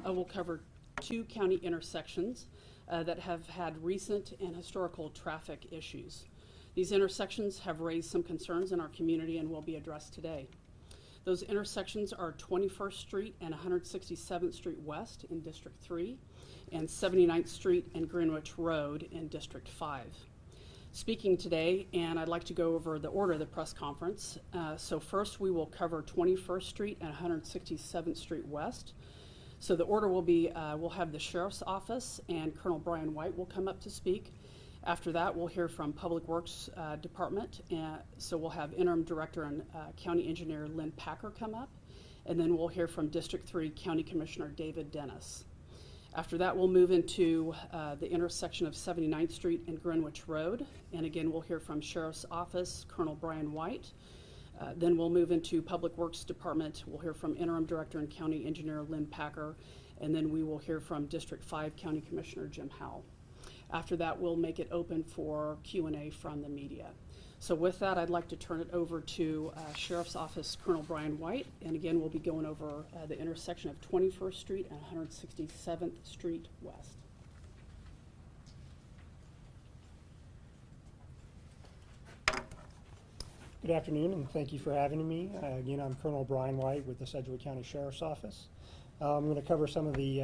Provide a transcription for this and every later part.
will cover two county intersections that have had recent and historical traffic issues. These intersections have raised some concerns in our community and will be addressed today. Those intersections are 21st Street and 167th Street West in District 3 and 79th Street and Greenwich Road in District 5. Speaking today, and I'd like to go over the order of the press conference. So first we will cover 21st Street and 167th Street West. So the order will be, we'll have the Sheriff's Office and Colonel Brian White will come up to speak. After that, we'll hear from Public Works Department. So we'll have Interim Director and County Engineer Lynn Packer come up. And then we'll hear from District 3 County Commissioner David Dennis. After that, we'll move into the intersection of 79th Street and Greenwich Road. And again, we'll hear from Sheriff's Office, Colonel Brian White. Then we'll move into Public Works Department. We'll hear from Interim Director and County Engineer Lynn Packer. And then we will hear from District 5 County Commissioner Jim Howell. After that, we'll make it open for Q&A from the media. So with that, I'd like to turn it over to Sheriff's Office Colonel Brian White. And again, we'll be going over the intersection of 21st Street and 167th Street West. Good afternoon, and thank you for having me. Again, I'm Colonel Brian White with the Sedgwick County Sheriff's Office. I'm going to cover some of the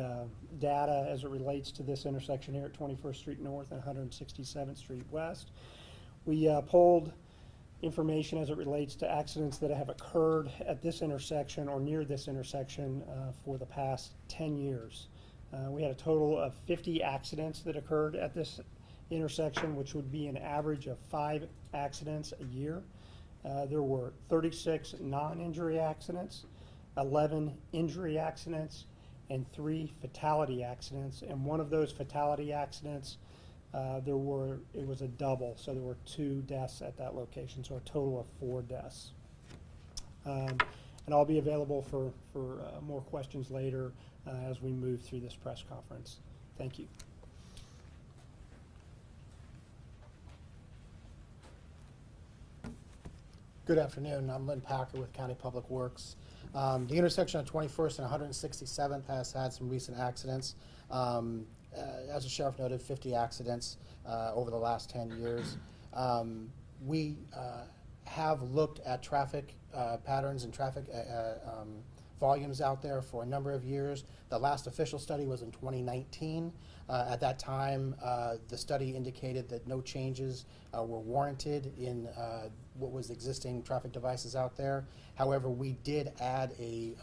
data as it relates to this intersection here at 21st Street North and 167th Street West. We pulled information as it relates to accidents that have occurred at this intersection or near this intersection for the past 10 years. We had a total of 50 accidents that occurred at this intersection, which would be an average of 5 accidents a year. There were 36 non-injury accidents, 11 injury accidents, and 3 fatality accidents. And one of those fatality accidents, it was a double, so there were 2 deaths at that location, so a total of 4 deaths. And I'll be available for more questions later as we move through this press conference. Thank you. Good afternoon. I'm Lynn Packer with County Public Works. The intersection of 21st and 167th has had some recent accidents. As the sheriff noted, 50 accidents over the last 10 years. We have looked at traffic patterns and traffic volumes out there for a number of years. The last official study was in 2019. At that time, the study indicated that no changes were warranted in what was existing traffic devices out there. However, we did add a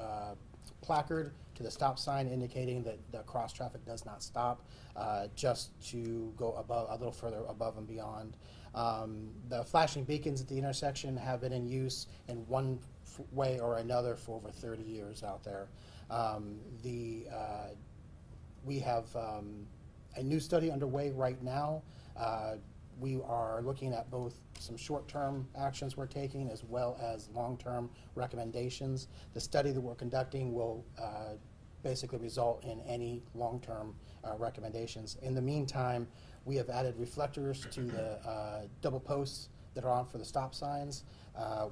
placard to the stop sign indicating that the cross traffic does not stop, just to go above, a little further above and beyond. The flashing beacons at the intersection have been in use in one way or another for over 30 years out there. We have a new study underway right now. We are looking at both some short-term actions we're taking as well as long-term recommendations. The study that we're conducting will basically result in any long-term recommendations. In the meantime, we have added reflectors to the double posts that are on for the stop signs.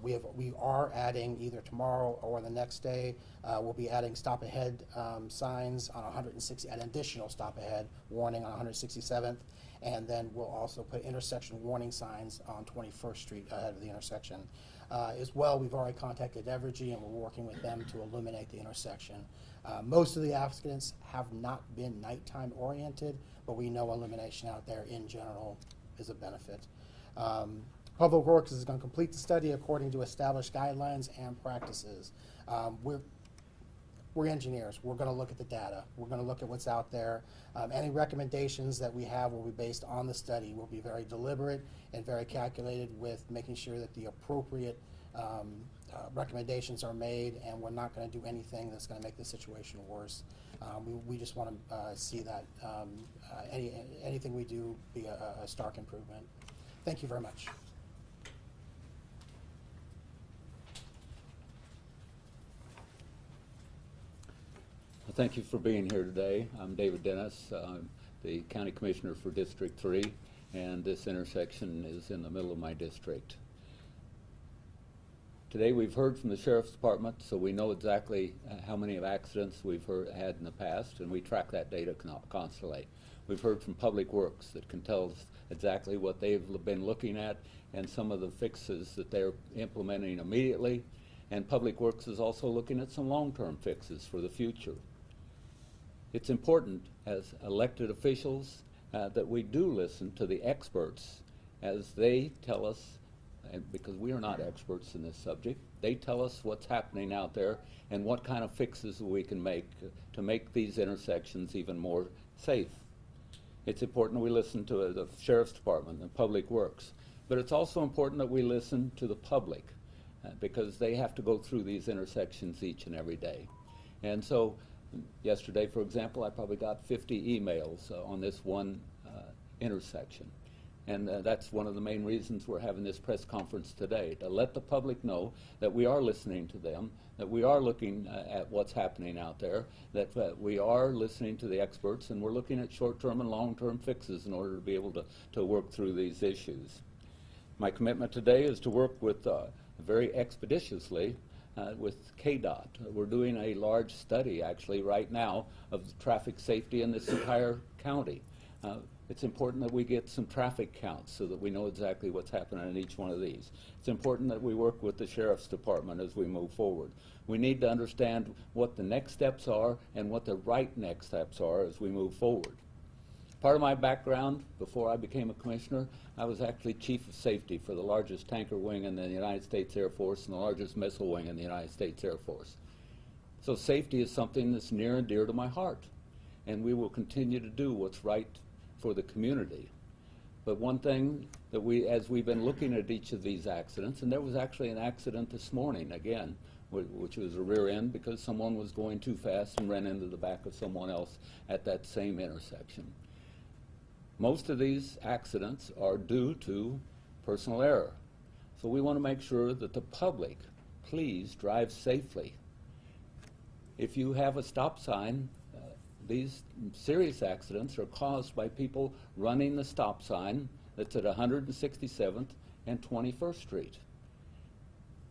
We are adding either tomorrow or the next day. We'll be adding stop ahead signs on 160, an additional stop ahead warning on 167th, and then we'll also put intersection warning signs on 21st Street ahead of the intersection. As well, we've already contacted Evergy and we're working with them to illuminate the intersection. Most of the accidents have not been nighttime oriented, but we know illumination out there in general is a benefit. Public Works is going to complete the study according to established guidelines and practices. We're engineers. We're going to look at the data. We're going to look at what's out there. Any recommendations that we have will be based on the study. We'll be very deliberate and very calculated with making sure that the appropriate recommendations are made, and we're not going to do anything that's going to make the situation worse. We just want to see that anything we do be a stark improvement. Thank you very much. Thank you for being here today. I'm David Dennis, the County Commissioner for District 3, and this intersection is in the middle of my district. Today we've heard from the Sheriff's Department, so we know exactly how many of accidents we've had in the past, and we track that data constantly. We've heard from Public Works that can tell us exactly what they've been looking at and some of the fixes that they're implementing immediately. And Public Works is also looking at some long-term fixes for the future. It's important as elected officials that we do listen to the experts as they tell us, and because we are not experts in this subject, they tell us what's happening out there and what kind of fixes we can make to make these intersections even more safe. It's important that we listen to the Sheriff's Department and Public Works, but it's also important that we listen to the public because they have to go through these intersections each and every day. And so yesterday, for example, I probably got 50 emails on this one intersection. And that's one of the main reasons we're having this press conference today, to let the public know that we are listening to them, that we are looking at what's happening out there, that we are listening to the experts, and we're looking at short-term and long-term fixes in order to be able to work through these issues. My commitment today is to work with very expeditiously with KDOT. We're doing a large study actually right now of traffic safety in this entire county. It's important that we get some traffic counts so that we know exactly what's happening in each one of these. It's important that we work with the Sheriff's Department as we move forward. We need to understand what the next steps are and what the right next steps are as we move forward. Part of my background, before I became a commissioner, I was actually chief of safety for the largest tanker wing in the United States Air Force and the largest missile wing in the United States Air Force. So safety is something that's near and dear to my heart, and we will continue to do what's right for the community. But one thing that as we've been looking at each of these accidents, and there was actually an accident this morning again, which was a rear end because someone was going too fast and ran into the back of someone else at that same intersection. Most of these accidents are due to personal error. So we want to make sure that the public, please drive safely. If you have a stop sign, these serious accidents are caused by people running the stop sign that's at 167th and 21st Street.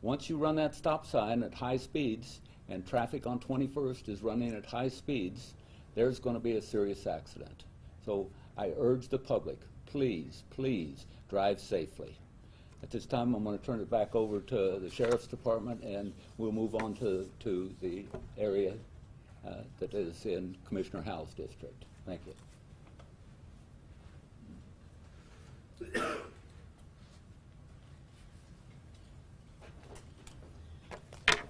Once you run that stop sign at high speeds and traffic on 21st is running at high speeds, there's going to be a serious accident. So I urge the public, please, please drive safely. At this time, I'm going to turn it back over to the Sheriff's Department, and we'll move on to the area that is in Commissioner Howell's district. Thank you.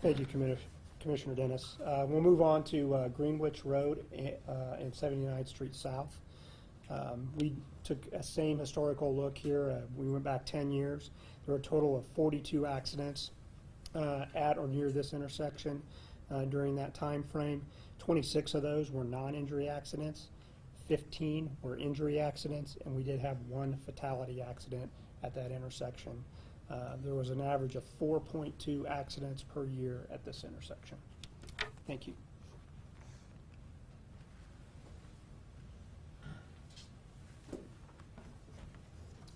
Thank you, Commissioner Dennis. We'll move on to Greenwich Road and 79th Street South. We took a same historical look here. We went back 10 years. There were a total of 42 accidents at or near this intersection during that time frame. 26 of those were non-injury accidents, 15 were injury accidents, and we did have one fatality accident at that intersection. There was an average of 4.2 accidents per year at this intersection. Thank you.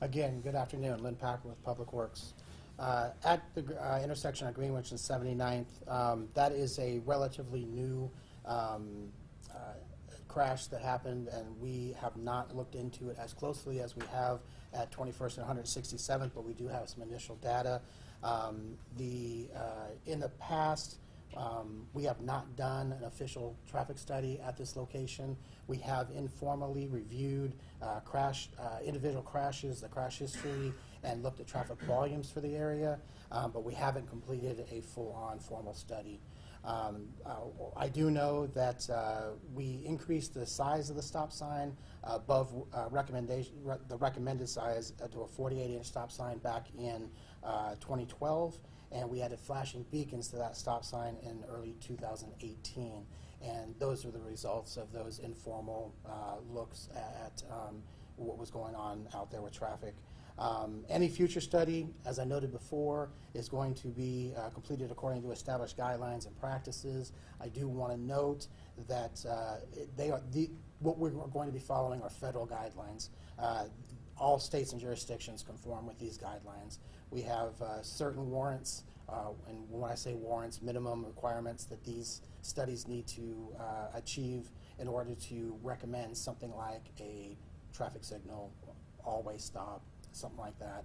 Again, good afternoon. Lynn Packer with Public Works. At the intersection of Greenwich and 79th, that is a relatively new crash that happened, and we have not looked into it as closely as we have at 21st and 167th, but we do have some initial data. In the past, we have not done an official traffic study at this location. We have informally reviewed individual crashes, the crash history, and looked at traffic volumes for the area, but we haven't completed a full-on formal study. I do know that we increased the size of the stop sign above the recommended size to a 48-inch stop sign back in 2012, and we added flashing beacons to that stop sign in early 2018. And those are the results of those informal looks at what was going on out there with traffic. Any future study, as I noted before, is going to be completed according to established guidelines and practices. I do want to note that what we're going to be following are federal guidelines. All states and jurisdictions conform with these guidelines. We have certain warrants and when I say warrants, minimum requirements that these studies need to achieve in order to recommend something like a traffic signal, all-way stop, something like that.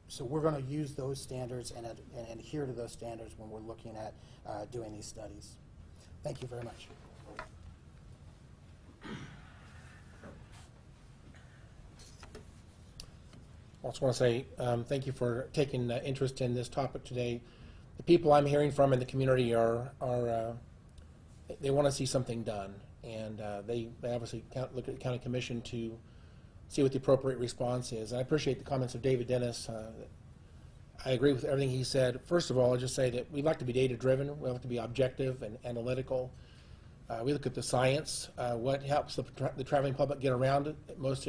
So we're going to use those standards and adhere to those standards when we're looking at doing these studies. Thank you very much. I also want to say thank you for taking interest in this topic today. The people I'm hearing from in the community they want to see something done, and they obviously look at the county commission to see what the appropriate response is. And I appreciate the comments of David Dennis. I agree with everything he said. First of all, I'll just say that we like to be data-driven. We like to be objective and analytical. We look at the science, what helps the traveling public get around it most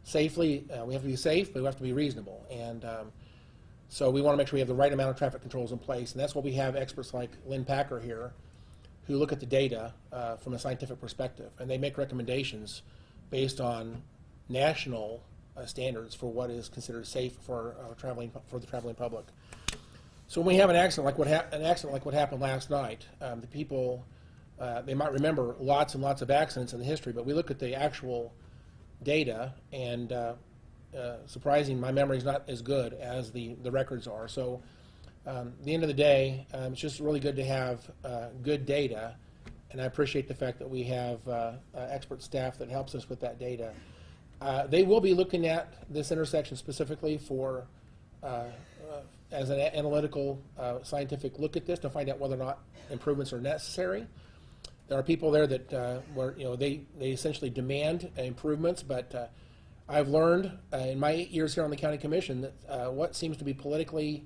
safely. We have to be safe, but we have to be reasonable. And so we want to make sure we have the right amount of traffic controls in place. And that's what we have experts like Lynn Packer here who look at the data from a scientific perspective. And they make recommendations based on national standards for what is considered safe for the traveling public. So when we have an accident like what happened last night, the people they might remember lots and lots of accidents in the history, but we look at the actual data, and surprising, my memory is not as good as the records are. So at the end of the day, it's just really good to have good data, and I appreciate the fact that we have expert staff that helps us with that data. They will be looking at this intersection specifically for as an analytical scientific look at this to find out whether or not improvements are necessary. There are people there that they essentially demand improvements, but I've learned in my 8 years here on the county commission that what seems to be politically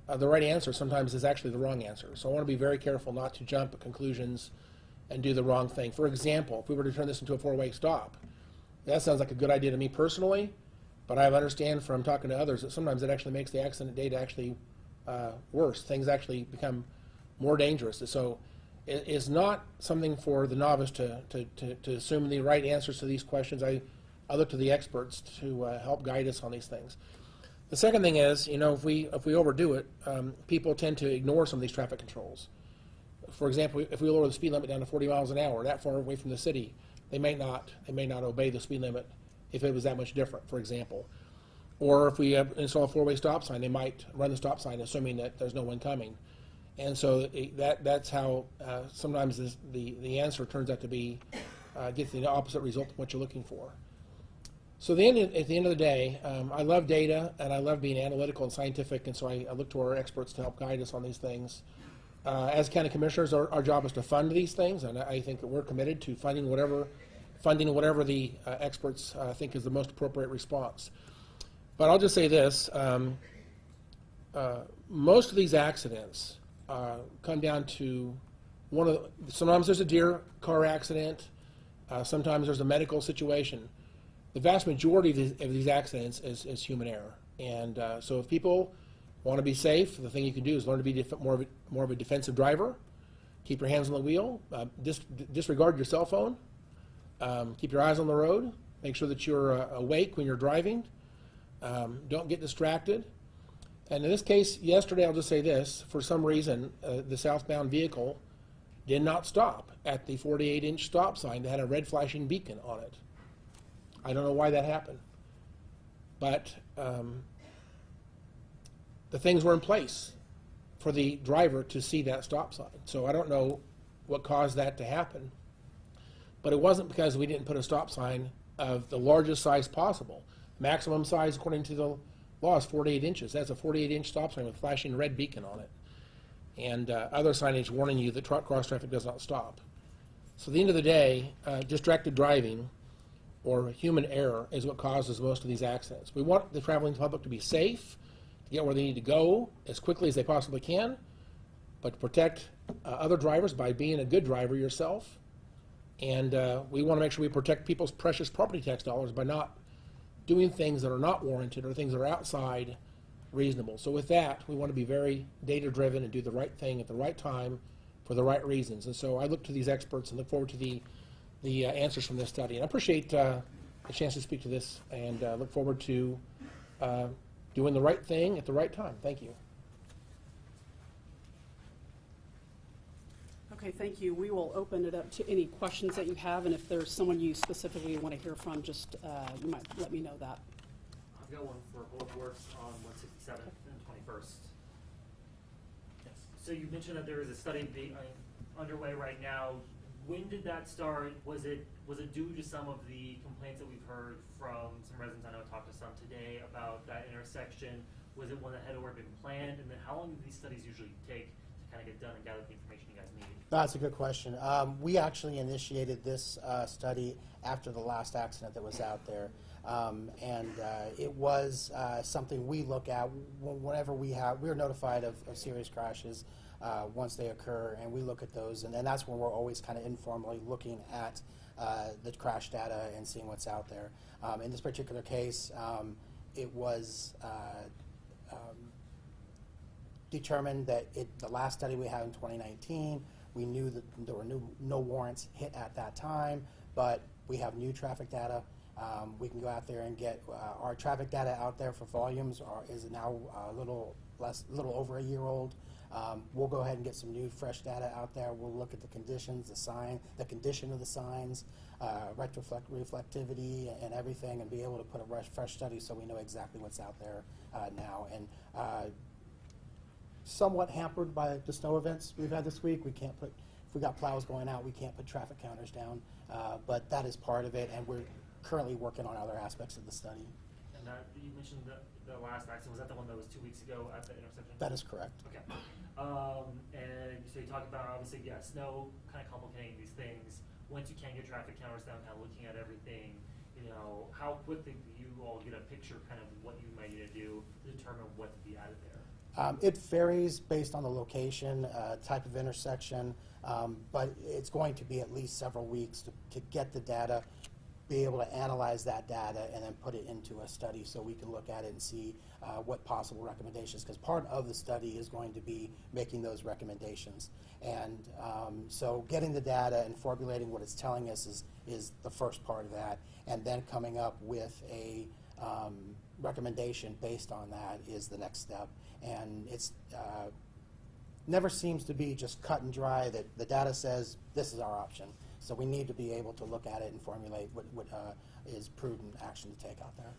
the right answer sometimes is actually the wrong answer. So I want to be very careful not to jump at conclusions and do the wrong thing. For example, if we were to turn this into a four-way stop, that sounds like a good idea to me personally, but I understand from talking to others that sometimes it actually makes the accident data actually worse. Things actually become more dangerous. So it's not something for the novice to assume the right answers to these questions. I look to the experts to help guide us on these things. The second thing is, if we overdo it, people tend to ignore some of these traffic controls. For example, if we lower the speed limit down to 40 miles an hour, that far away from the city, they may not obey the speed limit if it was that much different, for example. Or if we install a four-way stop sign, they might run the stop sign assuming that there's no one coming. And so that's how sometimes the answer turns out to be gets the opposite result of what you're looking for. So at the end of the day, I love data and I love being analytical and scientific, and so I look to our experts to help guide us on these things. As county commissioners, our job is to fund these things, and I think that we're committed to funding whatever the experts think is the most appropriate response. But I'll just say this: most of these accidents come down to sometimes there's a deer car accident, sometimes there's a medical situation. The vast majority of these accidents is human error, and so if people want to be safe, the thing you can do is learn to be more of a defensive driver. Keep your hands on the wheel. Disregard your cell phone. Keep your eyes on the road. Make sure that you're awake when you're driving. Don't get distracted. And in this case, yesterday, I'll just say this: for some reason, the southbound vehicle did not stop at the 48-inch stop sign that had a red flashing beacon on it. I don't know why that happened, but the things were in place for the driver to see that stop sign. So I don't know what caused that to happen, but it wasn't because we didn't put a stop sign of the largest size possible. Maximum size, according to the law, is 48 inches. That's a 48-inch stop sign with a flashing red beacon on it, and other signage warning you that cross traffic does not stop. So at the end of the day, distracted driving or human error is what causes most of these accidents. We want the traveling public to be safe, to get where they need to go as quickly as they possibly can, but to protect other drivers by being a good driver yourself. And we want to make sure we protect people's precious property tax dollars by not doing things that are not warranted or things that are outside reasonable. So with that, we want to be very data-driven and do the right thing at the right time for the right reasons. And so I look to these experts and look forward to the answers from this study. And I appreciate the chance to speak to this, and look forward to doing the right thing at the right time. Thank you. Okay, thank you. We will open it up to any questions that you have, and if there's someone you specifically want to hear from, just you might let me know that. I've got one for both works on 167th and 21st. Yes. So you mentioned that there is a study underway right now. When did that start? Was it due to some of the complaints that we've heard from some residents? I know I talked to some today about that intersection. Was it one that had already been planned? And then how long do these studies usually take to kind of get done and gather the information you guys need? That's a good question. We actually initiated this study after the last accident that was out there. It was something we look at whenever we're notified of serious crashes once they occur, and we look at those, and that's when we're always kind of informally looking at the crash data and seeing what's out there. In this particular case, it was determined that the last study we had in 2019, we knew that there were no warrants hit at that time, but we have new traffic data. We can go out there and get our traffic data out there for volumes is now a little over a year old. We'll go ahead and get some new fresh data out there. We'll look at the conditions, the condition of the signs, reflectivity and everything, and be able to put a fresh study so we know exactly what's out there now. And somewhat hampered by the snow events we've had this week. If we got plows going out, we can't put traffic counters down, but that is part of it, and we're currently working on other aspects of the study. And you mentioned the last accident, was that the one that was 2 weeks ago at the intersection? That is correct. Okay. And so you talked about, obviously, yeah, snow kind of complicating these things. Once you can get traffic counters down, kind of looking at everything, how quickly do you all get a picture kind of what you might need to do to determine what to be added there? It varies based on the location, type of intersection, but it's going to be at least several weeks to get the data, be able to analyze that data, and then put it into a study so we can look at it and see what possible recommendations, because part of the study is going to be making those recommendations. And so getting the data and formulating what it's telling us is the first part of that, and then coming up with a recommendation based on that is the next step. And it's never seems to be just cut and dry that the data says this is our option. So we need to be able to look at it and formulate what is prudent action to take out there.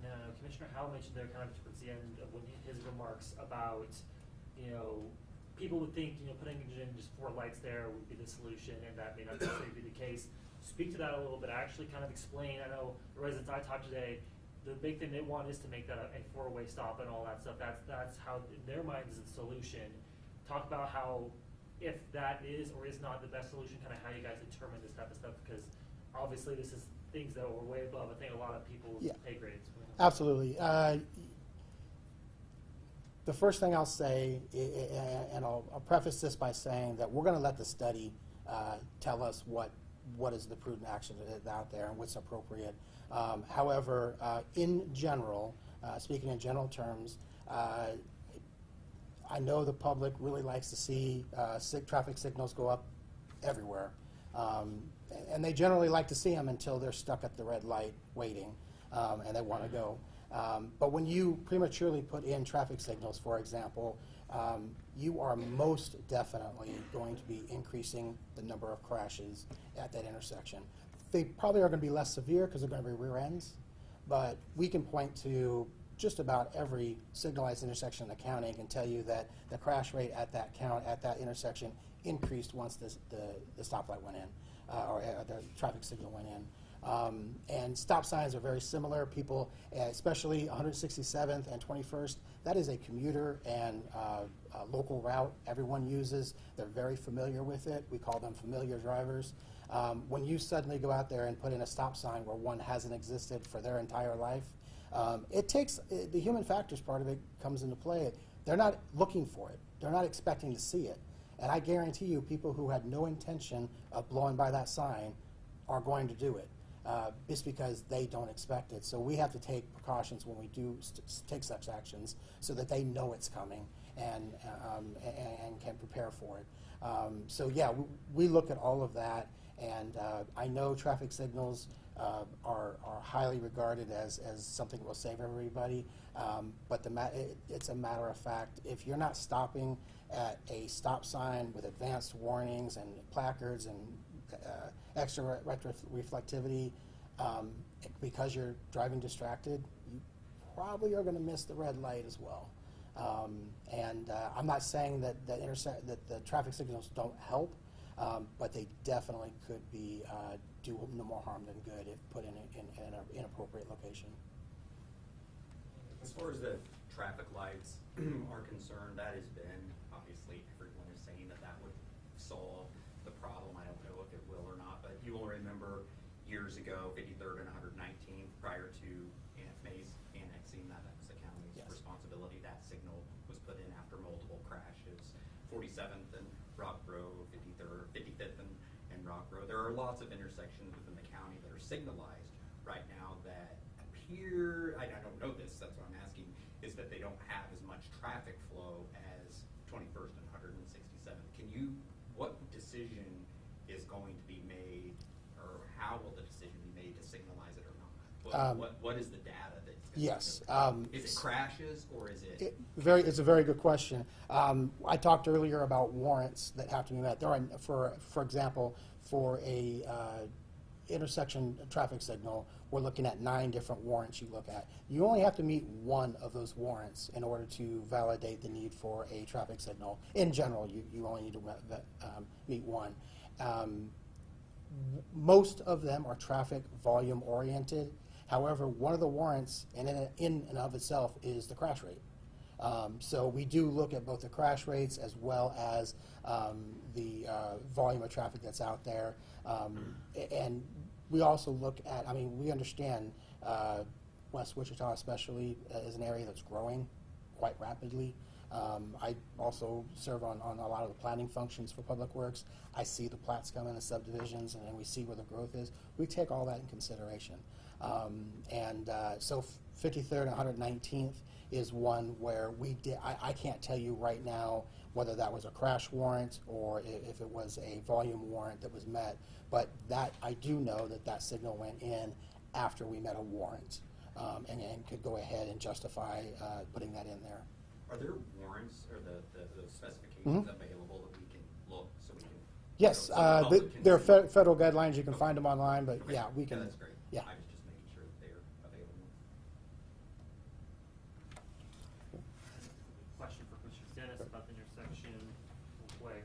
And Commissioner Howell mentioned there kind of towards the end of his remarks about, people would think, putting in just 4 lights there would be the solution, and that may not necessarily be the case. Speak to that a little bit. Actually kind of explain, I know the residents I talked today, the big thing they want is to make that a 4-way stop and all that stuff. That's how, in their minds, is the solution. Talk about how, if that is or is not the best solution, kind of how you guys determine this type of stuff, because obviously this is things that were way above, I think, a lot of people's pay grades. Absolutely. The first thing I'll say, and I'll preface this by saying that we're going to let the study tell us what is the prudent action that is out there and what's appropriate. However, in general, speaking in general terms, I know the public really likes to see traffic signals go up everywhere. And they generally like to see them until they're stuck at the red light waiting and they want to go. But when you prematurely put in traffic signals, for example, you are most definitely going to be increasing the number of crashes at that intersection. They probably are going to be less severe because they're going to be rear ends, but we can point to just about every signalized intersection in the county and can tell you that the crash rate at that intersection increased once the stoplight went in, or the traffic signal went in. And stop signs are very similar. People, especially 167th and 21st, that is a commuter and local route everyone uses. They're very familiar with it. We call them familiar drivers. When you suddenly go out there and put in a stop sign where one hasn't existed for their entire life, it takes, the human factors part of it comes into play. They're not looking for it. They're not expecting to see it. And I guarantee you, people who had no intention of blowing by that sign are going to do it. Just because they don't expect it. So we have to take precautions when we do take such actions so that they know it's coming and can prepare for it. So yeah, we look at all of that, And I know traffic signals are highly regarded as something that will save everybody, but it's a matter of fact. If you're not stopping at a stop sign with advanced warnings and placards and extra reflectivity, because you're driving distracted, you probably are going to miss the red light as well. I'm not saying that the traffic signals don't help, but they definitely could be do no more harm than good if put in an inappropriate location. As far as the traffic lights are concerned, that has been, obviously, everyone is saying that that would solve the problem. I don't know if it will or not, but you will remember years ago, 53rd and 119th, prior to Aunt May's annexing, that was the county's Yes. responsibility. That signal was put in after multiple crashes. 47th and Rock Road, 53rd, 55th and Rock Road. There are lots of intersections within the county that are signalized right now that appear, I don't know this, that's what I'm asking, is that they don't have as much traffic flow as 21st and 167th. What decision is going to be made, or how will the decision be made to signalize it or not? What is the data that's going Yes. to is it crashes, or is it? It's a very good question. I talked earlier about warrants that have to be met. There are, for example, for a intersection traffic signal, we're looking at 9 different warrants you look at. You only have to meet one of those warrants in order to validate the need for a traffic signal. In general, you only need to meet one. Most of them are traffic volume oriented. However, one of the warrants in and of itself is the crash rate. So we do look at both the crash rates as well as the volume of traffic that's out there. And we also look at, we understand West Wichita especially is an area that's growing quite rapidly. I also serve on a lot of the planning functions for Public Works. I see the plats come in as subdivisions, and we see where the growth is. We take all that in consideration. So 53rd and 119th is one where we did, I can't tell you right now whether that was a crash warrant or if it was a volume warrant that was met, but that I do know that signal went in after we met a warrant, and could go ahead and justify putting that in there. Are there warrants or the specifications available that we can look so we can? Yes, so the public can there are see? federal guidelines. You can find them online, but Okay. yeah, we can. That's great. Yeah. I was just making sure that they're available. Question for Commissioner Dennis about the intersection, real quick.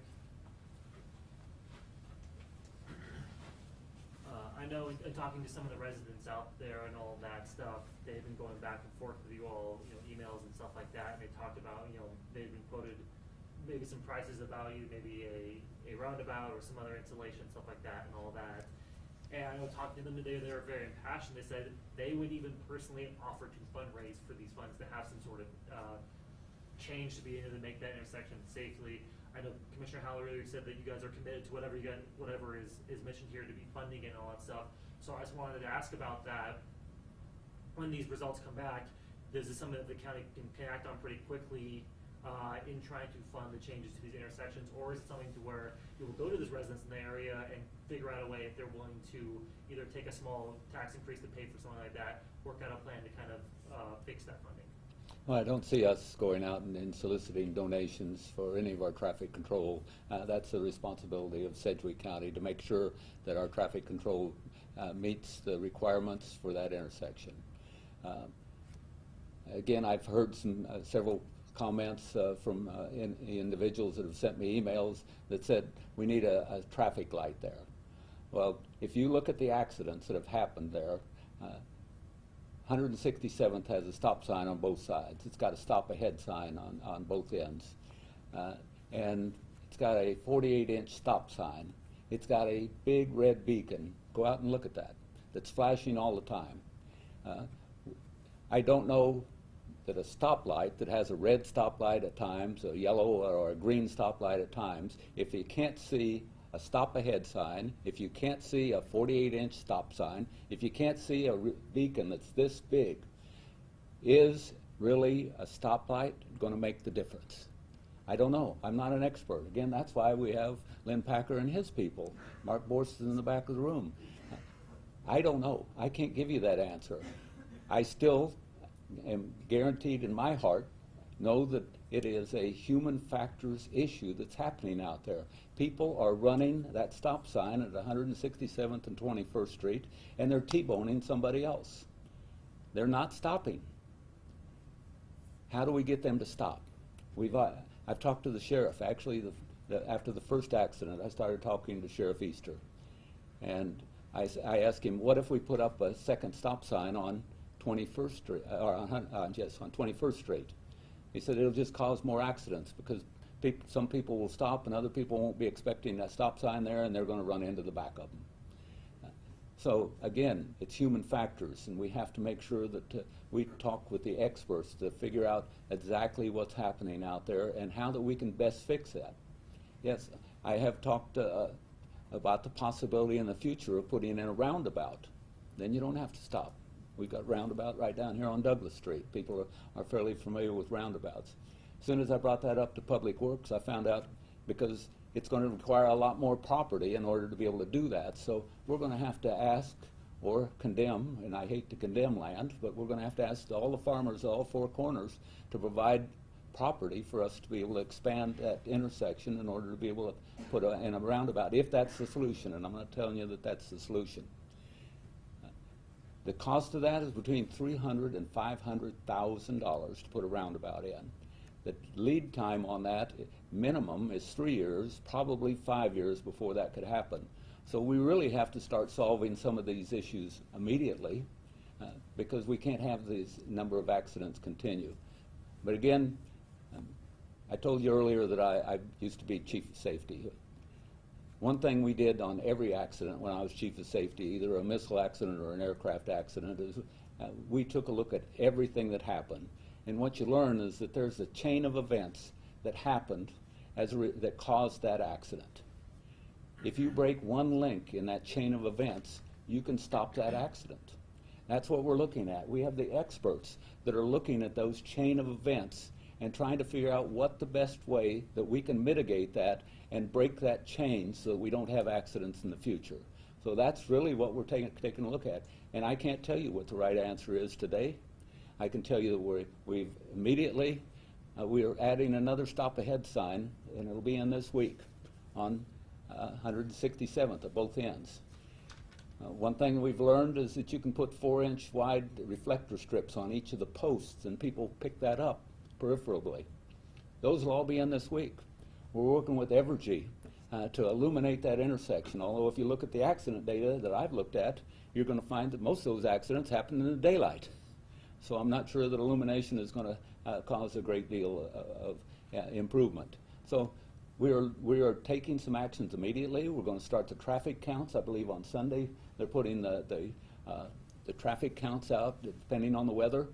I know in talking to some of the residents out there and all that stuff, they've been going back and forth with you all, emails and stuff like that, and they talked about, they've been quoted maybe some prices of value, maybe a roundabout or some other installation, stuff like that and all that. And I know talking to them today, they were very impassioned. They said they would even personally offer to fundraise for these funds to have some sort of change to be able to make that intersection safely. I know Commissioner Howell earlier said that you guys are committed to whatever is mission here to be funding it and all that stuff. So I just wanted to ask about that. When these results come back, is this something that the county can act on pretty quickly in trying to fund the changes to these intersections, or is it something to where you will go to those residents in the area and figure out a way if they're willing to either take a small tax increase to pay for something like that, work out a plan to kind of fix that funding? Well, I don't see us going out and soliciting donations for any of our traffic control. That's the responsibility of Sedgwick County to make sure that our traffic control meets the requirements for that intersection. Again, I've heard several comments from individuals that have sent me emails that said we need a traffic light there. Well, if you look at the accidents that have happened there, 167th has a stop sign on both sides. It's got a stop ahead sign on both ends. And it's got a 48-inch stop sign. It's got a big red beacon. Go out and look at that. That's flashing all the time. I don't know that a stoplight that has a red stoplight at times, a yellow or a green stoplight at times, if you can't see a stop ahead sign, if you can't see a 48-inch stop sign, if you can't see a beacon that's this big, is really a stoplight going to make the difference? I don't know. I'm not an expert. Again, that's why we have Lynn Packer and his people. Mark Borst is in the back of the room. I don't know. I can't give you that answer. I still am guaranteed in my heart, know that it is a human factors issue that's happening out there. People are running that stop sign at 167th and 21st Street, and they're T-boning somebody else. They're not stopping. How do we get them to stop? I've talked to the sheriff. Actually, after the first accident, I started talking to Sheriff Easter. And I asked him, what if we put up a second stop sign on 21st Street, or on 21st Street? He said it'll just cause more accidents because some people will stop and other people won't be expecting that stop sign there, and they're going to run into the back of them. So again, it's human factors, and we have to make sure that we talk with the experts to figure out exactly what's happening out there and how that we can best fix that. Yes, I have talked about the possibility in the future of putting in a roundabout. Then you don't have to stop. We've got roundabout right down here on Douglas Street. People are fairly familiar with roundabouts. As soon as I brought that up to Public Works, I found out because it's going to require a lot more property in order to be able to do that. So we're going to have to ask or condemn, and I hate to condemn land, but we're going to have to ask all the farmers, all four corners, to provide property for us to be able to expand that intersection in order to be able to put in a roundabout, if that's the solution, and I'm not telling you that that's the solution. The cost of that is between $300,000 and $500,000 to put a roundabout in. The lead time on that minimum is 3 years, probably 5 years before that could happen. So we really have to start solving some of these issues immediately because we can't have this number of accidents continue. But again, I told you earlier that I used to be chief of safety. One thing we did on every accident when I was chief of safety, either a missile accident or an aircraft accident, is we took a look at everything that happened. And what you learn is that there's a chain of events that happened that caused that accident. If you break one link in that chain of events, you can stop that accident. That's what we're looking at. We have the experts that are looking at those chain of events and trying to figure out what the best way that we can mitigate that and break that chain so that we don't have accidents in the future. So that's really what we're taking a look at. And I can't tell you what the right answer is today. I can tell you that we've immediately, we are adding another stop ahead sign, and it'll be in this week on 167th at both ends. One thing we've learned is that you can put 4-inch wide reflector strips on each of the posts, and people pick that up peripherally. Those will all be in this week. We're working with Evergy to illuminate that intersection, although if you look at the accident data that I've looked at, you're going to find that most of those accidents happen in the daylight. So I'm not sure that illumination is going to cause a great deal of improvement. So we are taking some actions immediately. We're going to start the traffic counts. I believe on Sunday they're putting the traffic counts out depending on the weather.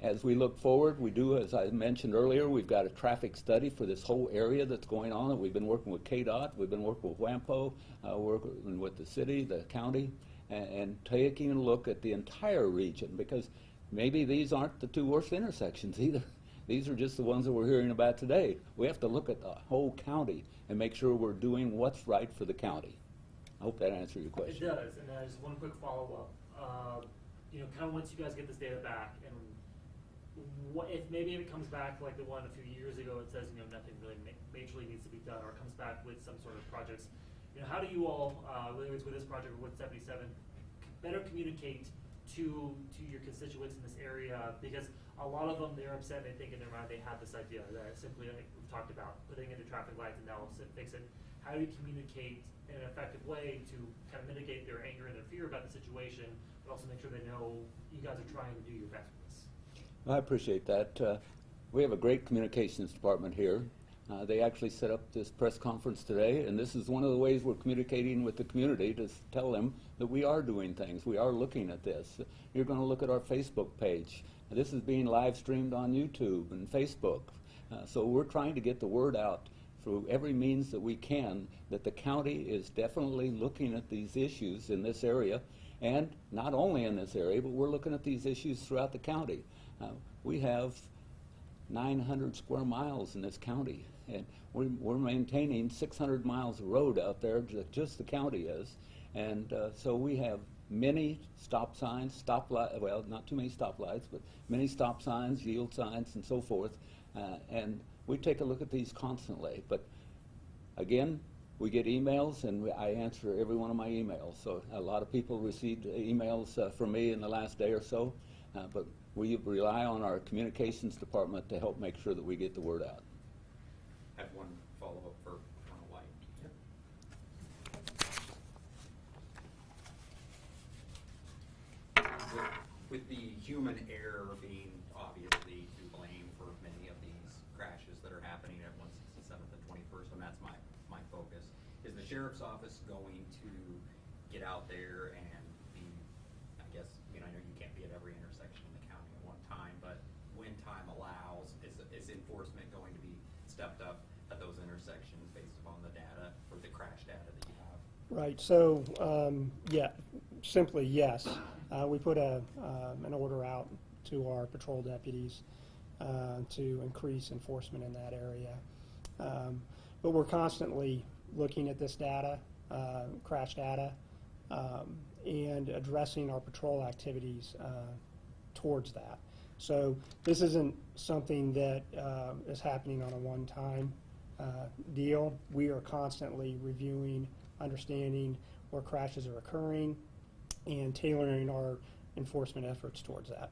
As we look forward, we do, as I mentioned earlier, we've got a traffic study for this whole area that's going on. We've been working with KDOT, we've been working with WAMPO, working with the city, the county, and taking a look at the entire region, because maybe these aren't the two worst intersections either. These are just the ones that we're hearing about today. We have to look at the whole county and make sure we're doing what's right for the county. I hope that answered your question. It does, and just one quick follow-up. Kind of once you guys get this data back, and what if maybe it comes back like the one a few years ago, it says nothing really majorly needs to be done, or comes back with some sort of projects. How do you all, whether it's with this project or with 77, better communicate to your constituents in this area? Because a lot of them, they're upset, they think in their mind they have this idea that simply, like we've talked about, putting in the traffic lights and that'll fix it. How do you communicate in an effective way to kind of mitigate their anger and their fear about the situation, but also make sure they know you guys are trying to do your best with this? I appreciate that. We have a great communications department here. They actually set up this press conference today, and this is one of the ways we're communicating with the community to tell them that we are doing things. We are looking at this. You're going to look at our Facebook page. This is being live streamed on YouTube and Facebook. So we're trying to get the word out through every means that we can that the county is definitely looking at these issues in this area, and not only in this area, but we're looking at these issues throughout the county. We have 900 square miles in this county, and we're maintaining 600 miles of road out there that just the county is, and so we have many stop signs, stoplight, well, not too many stoplights, but many stop signs, yield signs, and so forth, and we take a look at these constantly. But again, we get emails, and I answer every one of my emails. So a lot of people received emails from me in the last day or so, but we rely on our communications department to help make sure that we get the word out. I have one follow-up for Colonel White. With the human error being obviously to blame for many of these crashes that are happening at 167th and 21st, and that's my focus, is the sheriff's office going to get out there and be, I guess, I know you can't be at every intersection in the county at one time, but when time allows, is enforcement going to be stepped up at those intersections based upon the data or the crash data that you have? Right. So, yeah, simply yes. We put an order out to our patrol deputies to increase enforcement in that area. But we're constantly looking at this data, crash data, and addressing our patrol activities towards that. So this isn't something that is happening on a one-time deal. We are constantly reviewing, understanding where crashes are occurring, and tailoring our enforcement efforts towards that.